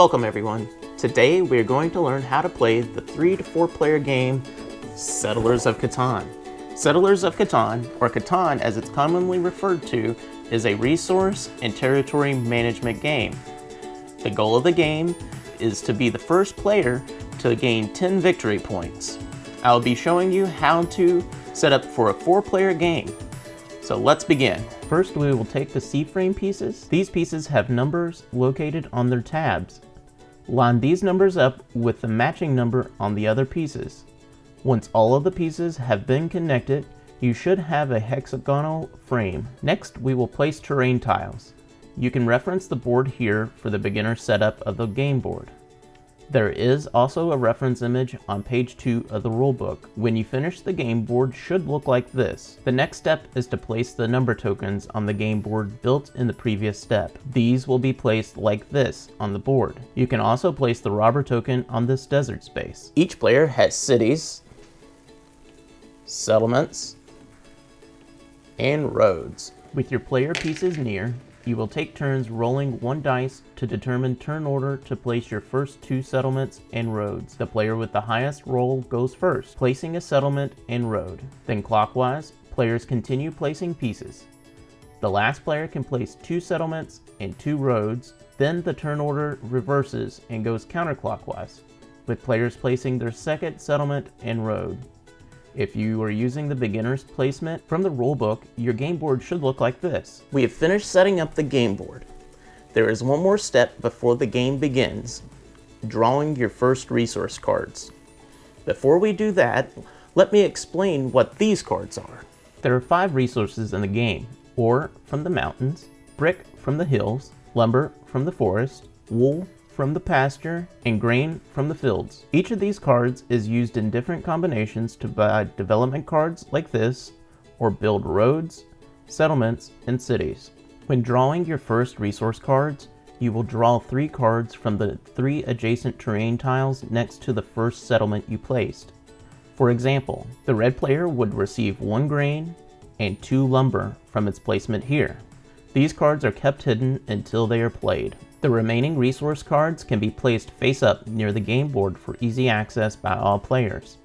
Welcome everyone. Today we are going to learn how to play the 3 to 4 player game Settlers of Catan. Settlers of Catan, or Catan as it's commonly referred to, is a resource and territory management game. The goal of the game is to be the first player to gain 10 victory points. I'll be showing you how to set up for a 4-player game. So let's begin. First, we will take the C-frame pieces. These pieces have numbers located on their tabs. Line these numbers up with the matching number on the other pieces. Once all of the pieces have been connected, you should have a hexagonal frame. Next, we will place terrain tiles. You can reference the board here for the beginner setup of the game board. There is also a reference image on page 2 of the rulebook. When you finish, the game board should look like this. The next step is to place the number tokens on the game board built in the previous step. These will be placed like this on the board. You can also place the robber token on this desert space. Each player has cities, settlements, and roads. With your player pieces near, you will take turns rolling 1 dice to determine turn order to place your first 2 settlements and roads. The player with the highest roll goes first, placing a settlement and road. Then clockwise, players continue placing pieces. The last player can place 2 settlements and 2 roads. Then the turn order reverses and goes counterclockwise, with players placing their second settlement and road. If you are using the beginner's placement from the rulebook, your game board should look like this. We have finished setting up the game board. There is one more step before the game begins, drawing your first resource cards. Before we do that, let me explain what these cards are. There are 5 resources in the game: ore from the mountains, brick from the hills, lumber from the forest, wool from the pasture, and grain from the fields. Each of these cards is used in different combinations to buy development cards like this, or build roads, settlements, and cities. When drawing your first resource cards, you will draw 3 cards from the 3 adjacent terrain tiles next to the first settlement you placed. For example, the red player would receive 1 grain and 2 lumber from its placement here. These cards are kept hidden until they are played. The remaining resource cards can be placed face up near the game board for easy access by all players.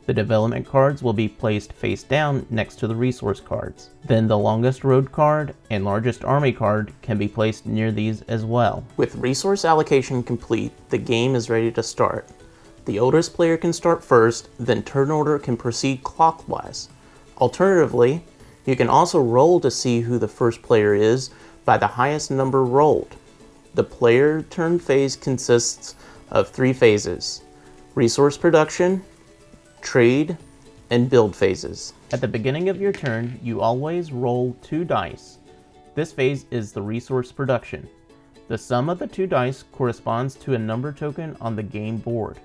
The development cards will be placed face down next to the resource cards. Then the longest road card and largest army card can be placed near these as well. With resource allocation complete, the game is ready to start. The oldest player can start first, then turn order can proceed clockwise. Alternatively, you can also roll to see who the first player is by the highest number rolled. The player turn phase consists of 3 phases: resource production, trade, and build phases. At the beginning of your turn, you always roll 2 dice. This phase is the resource production. The sum of the 2 dice corresponds to a number token on the game board.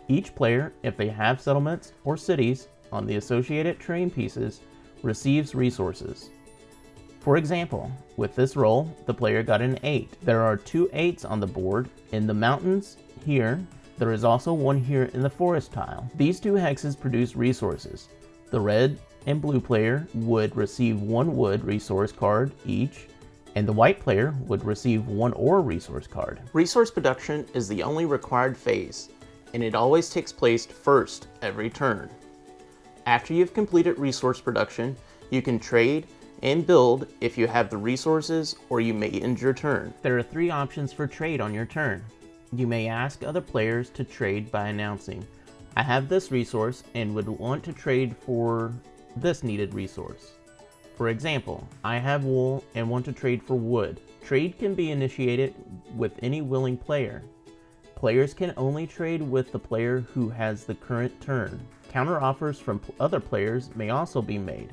Each player, if they have settlements or cities on the associated terrain pieces, receives resources. For example, with this roll, the player got an 8. There are 2 8s on the board. In the mountains here, there is also one here in the forest tile. These 2 hexes produce resources. The red and blue player would receive 1 wood resource card each, and the white player would receive 1 ore resource card. Resource production is the only required phase, and it always takes place first every turn. After you've completed resource production, you can trade and build if you have the resources, or you may end your turn. There are 3 options for trade on your turn. You may ask other players to trade by announcing, "I have this resource and would want to trade for this needed resource." For example, "I have wool and want to trade for wood." Trade can be initiated with any willing player. Players can only trade with the player who has the current turn. Counter offers from other players may also be made.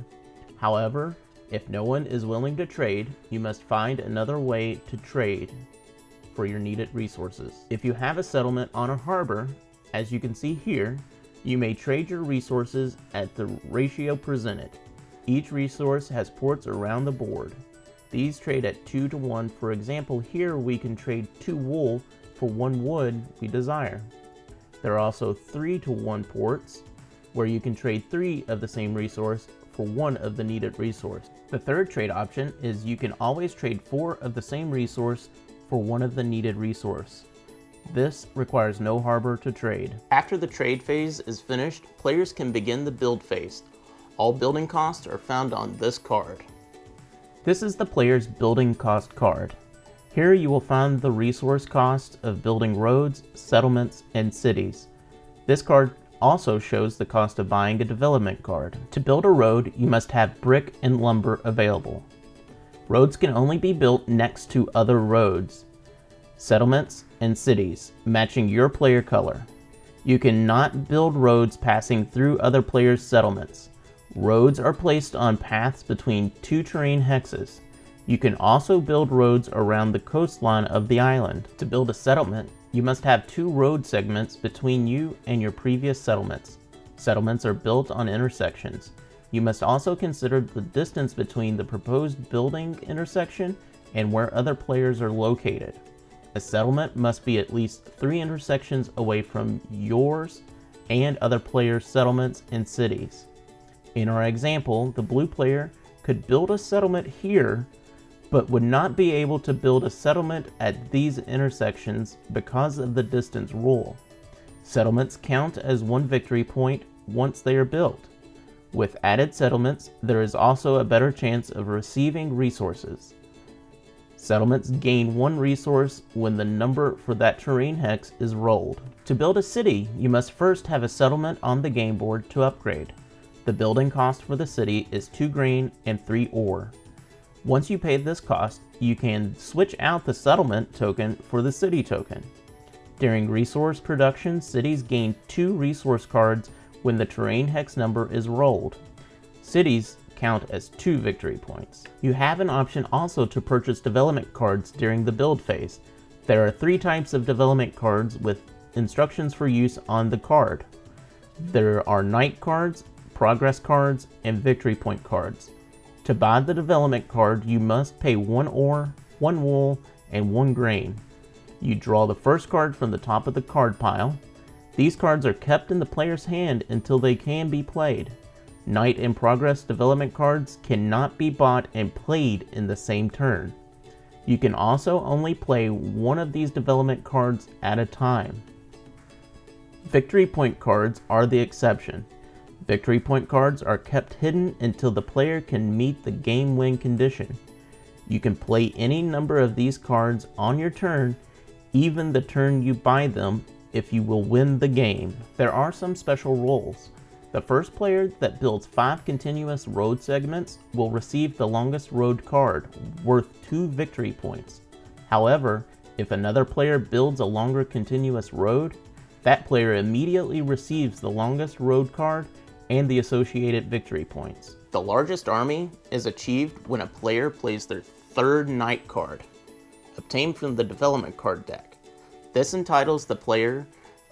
However, if no one is willing to trade, you must find another way to trade for your needed resources. If you have a settlement on a harbor, as you can see here, you may trade your resources at the ratio presented. Each resource has ports around the board. These trade at 2 to 1. For example, here we can trade 2 wool for 1 wood we desire. There are also 3 to 1 ports, where you can trade 3 of the same resource for 1 of the needed resource. The third trade option is you can always trade 4 of the same resource for 1 of the needed resource. This requires no harbor to trade. After the trade phase is finished, players can begin the build phase. All building costs are found on this card. This is the player's building cost card. Here you will find the resource cost of building roads, settlements, and cities. This card also shows the cost of buying a development card. To build a road, you must have brick and lumber available. Roads can only be built next to other roads, settlements, and cities, matching your player color. You cannot build roads passing through other players' settlements. Roads are placed on paths between two terrain hexes. You can also build roads around the coastline of the island. To build a settlement, you must have two road segments between you and your previous settlements. Settlements are built on intersections. You must also consider the distance between the proposed building intersection and where other players are located. A settlement must be at least 3 intersections away from yours and other players' settlements and cities. In our example, the blue player could build a settlement here, but would not be able to build a settlement at these intersections because of the distance rule. Settlements count as 1 victory point once they are built. With added settlements, there is also a better chance of receiving resources. Settlements gain 1 resource when the number for that terrain hex is rolled. To build a city, you must first have a settlement on the game board to upgrade. The building cost for the city is 2 grain and 3 ore. Once you pay this cost, you can switch out the settlement token for the city token. During resource production, cities gain 2 resource cards when the terrain hex number is rolled. Cities count as 2 victory points. You have an option also to purchase development cards during the build phase. There are 3 types of development cards with instructions for use on the card. There are night cards, progress cards, and victory point cards. To buy the development card, you must pay 1 ore, 1 wool, and 1 grain. You draw the first card from the top of the card pile. These cards are kept in the player's hand until they can be played. Night and progress development cards cannot be bought and played in the same turn. You can also only play 1 of these development cards at a time. Victory point cards are the exception. Victory point cards are kept hidden until the player can meet the game win condition. You can play any number of these cards on your turn, even the turn you buy them, if you will win the game. There are some special rules. The first player that builds 5 continuous road segments will receive the longest road card, worth 2 victory points. However, if another player builds a longer continuous road, that player immediately receives the longest road card and the associated victory points. The largest army is achieved when a player plays their 3rd night card, obtained from the development card deck. This entitles the player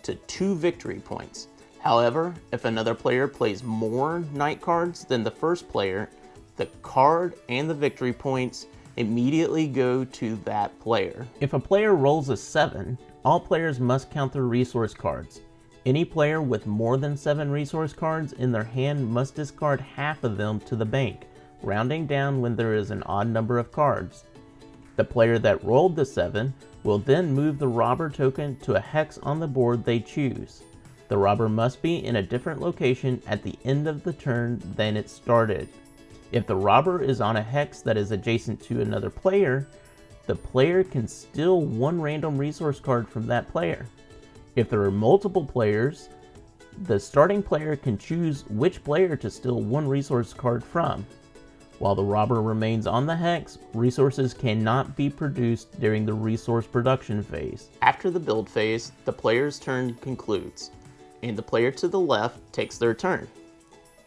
to 2 victory points. However, if another player plays more night cards than the first player, the card and the victory points immediately go to that player. If a player rolls a 7, all players must count their resource cards. Any player with more than 7 resource cards in their hand must discard half of them to the bank, rounding down when there is an odd number of cards. The player that rolled the 7 will then move the robber token to a hex on the board they choose. The robber must be in a different location at the end of the turn than it started. If the robber is on a hex that is adjacent to another player, the player can steal 1 random resource card from that player. If there are multiple players, the starting player can choose which player to steal 1 resource card from. While the robber remains on the hex, resources cannot be produced during the resource production phase. After the build phase, the player's turn concludes, and the player to the left takes their turn.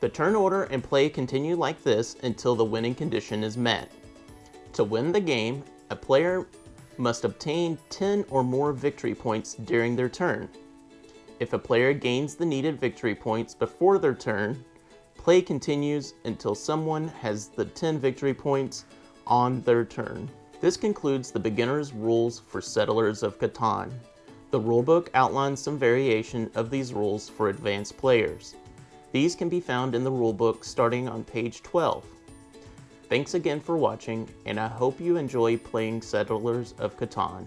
The turn order and play continue like this until the winning condition is met. To win the game, a player must obtain 10 or more victory points during their turn. If a player gains the needed victory points before their turn, play continues until someone has the 10 victory points on their turn. This concludes the beginner's rules for Settlers of Catan. The rulebook outlines some variation of these rules for advanced players. These can be found in the rulebook starting on page 12. Thanks again for watching, and I hope you enjoy playing Settlers of Catan.